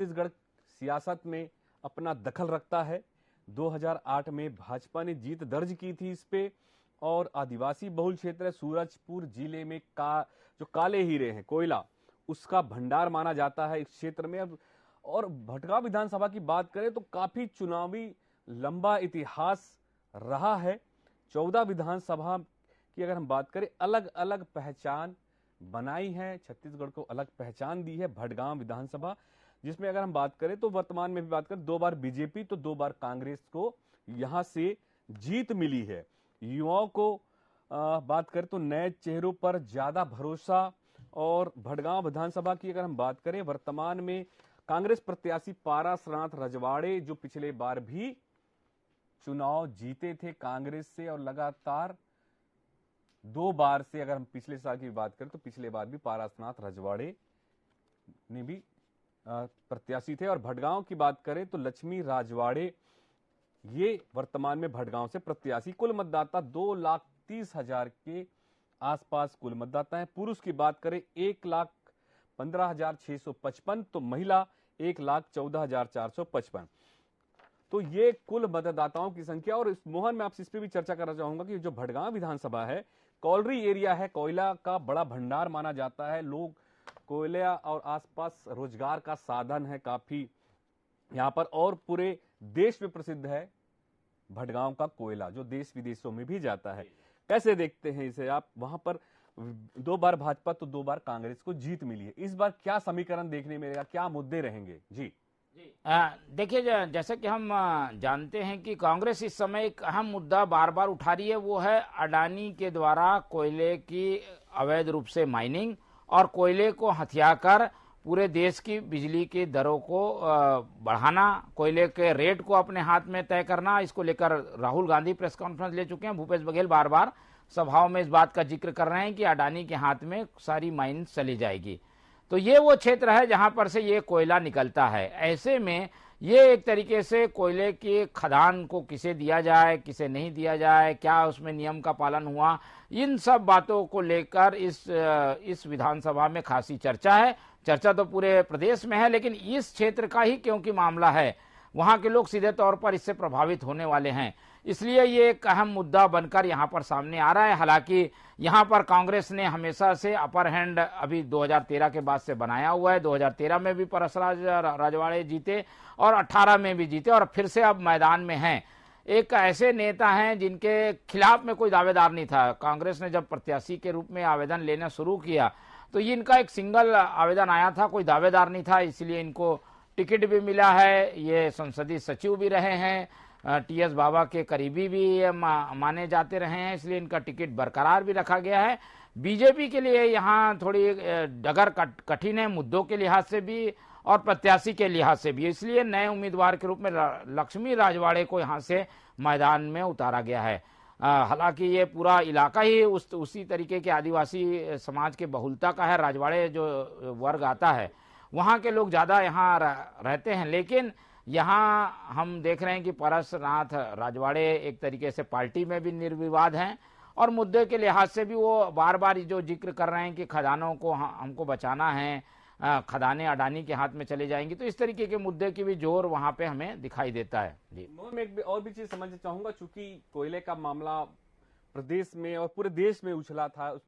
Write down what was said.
छत्तीसगढ़ सियासत में अपना दखल रखता है। 2008 में भाजपा ने जीत दर्ज की थी इस पे, और आदिवासी बहुल क्षेत्र है सूरजपुर जिले में जो काले हीरे हैं, कोयला, उसका भंडार माना जाता है इस क्षेत्र में। अब और भटगांव विधानसभा की बात करें तो काफी चुनावी लंबा इतिहास रहा है। 14 विधानसभा की अगर हम बात करें, अलग अलग पहचान बनाई है, छत्तीसगढ़ को अलग पहचान दी है भटगांव विधानसभा, जिसमें अगर हम बात करें तो वर्तमान में भी बात करें, 2 बार बीजेपी तो 2 बार कांग्रेस को यहां से जीत मिली है। युवाओं को बात करें तो नए चेहरों पर ज्यादा भरोसा। और भटगांव विधानसभा की अगर हम बात करें, वर्तमान में कांग्रेस प्रत्याशी पारसनाथ रजवाड़े, जो पिछले बार भी चुनाव जीते थे कांग्रेस से, और लगातार 2 बार से अगर हम पिछले साल की बात करें तो पिछले बार भी पारसनाथ रजवाड़े ने भी प्रत्याशी थे। और भटगांव की बात करें तो लक्ष्मी राजवाड़े, ये वर्तमान में भटगांव से प्रत्याशी। कुल मतदाता 2,30,000 के आसपास कुल मतदाता हैं। पुरुष की बात करें 1,15,655, तो महिला 1,14,455। तो ये कुल मतदाताओं की संख्या। और मोहन, मैं आपसे इस पे भी चर्चा करना चाहूंगा कि जो भटगांव विधानसभा है, कॉलरी एरिया है, कोयला का बड़ा भंडार माना जाता है। लोग कोयला और आसपास रोजगार का साधन है काफी यहां पर, और पूरे देश में प्रसिद्ध है भटगांव का कोयला, जो देश विदेशों में भी जाता है। कैसे देखते हैं इसे आप? वहां पर 2 बार भाजपा तो 2 बार कांग्रेस को जीत मिली है, इस बार क्या समीकरण देखने मिलेगा, क्या मुद्दे रहेंगे? जी देखिए, जैसे कि हम जानते हैं कि कांग्रेस इस समय एक अहम मुद्दा बार बार उठा रही है, वो है अडानी के द्वारा कोयले की अवैध रूप से माइनिंग और कोयले को हथियाकर पूरे देश की बिजली की दरों को बढ़ाना, कोयले के रेट को अपने हाथ में तय करना। इसको लेकर राहुल गांधी प्रेस कॉन्फ्रेंस ले चुके हैं। भूपेश बघेल बार बार सभाओं में इस बात का जिक्र कर रहे हैं कि अडानी के हाथ में सारी माइन चली जाएगी। तो ये वो क्षेत्र है जहां पर से ये कोयला निकलता है। ऐसे में ये एक तरीके से कोयले की खदान को किसे दिया जाए, किसे नहीं दिया जाए, क्या उसमें नियम का पालन हुआ, इन सब बातों को लेकर इस विधानसभा में खासी चर्चा है। चर्चा तो पूरे प्रदेश में है, लेकिन इस क्षेत्र का ही क्योंकि मामला है, वहां के लोग सीधे तौर पर इससे प्रभावित होने वाले हैं, इसलिए ये एक अहम मुद्दा बनकर यहाँ पर सामने आ रहा है। हालांकि यहाँ पर कांग्रेस ने हमेशा से अपर हैंड अभी 2013 के बाद से बनाया हुआ है। 2013 में भी पारसनाथ रजवाड़े जीते और 18 में भी जीते, और फिर से अब मैदान में हैं। एक ऐसे नेता हैं जिनके खिलाफ में कोई दावेदार नहीं था। कांग्रेस ने जब प्रत्याशी के रूप में आवेदन लेना शुरू किया तो ये इनका एक सिंगल आवेदन आया था, कोई दावेदार नहीं था, इसलिए इनको टिकट भी मिला है। ये संसदीय सचिव भी रहे हैं, टीएस बाबा के करीबी भी माने जाते रहे हैं, इसलिए इनका टिकट बरकरार भी रखा गया है। बीजेपी के लिए यहाँ थोड़ी डगर कठिन है, मुद्दों के लिहाज से भी और प्रत्याशी के लिहाज से भी, इसलिए नए उम्मीदवार के रूप में लक्ष्मी राजवाड़े को यहाँ से मैदान में उतारा गया है। हालांकि ये पूरा इलाका ही उसी तरीके के आदिवासी समाज के बहुलता का है। राजवाड़े जो वर्ग आता है वहाँ के लोग ज़्यादा यहाँ रहते हैं, लेकिन यहाँ हम देख रहे हैं कि पारसनाथ रजवाड़े एक तरीके से पार्टी में भी निर्विवाद हैं, और मुद्दे के लिहाज से भी वो बार बार जो जिक्र कर रहे हैं कि खदानों को हमको बचाना है, खदानें अडानी के हाथ में चले जाएंगी, तो इस तरीके के मुद्दे की भी जोर वहाँ पे हमें दिखाई देता है। जी, मैं एक और भी चीज समझना चाहूंगा, चूंकि कोयले का मामला प्रदेश में और पूरे देश में उछला था।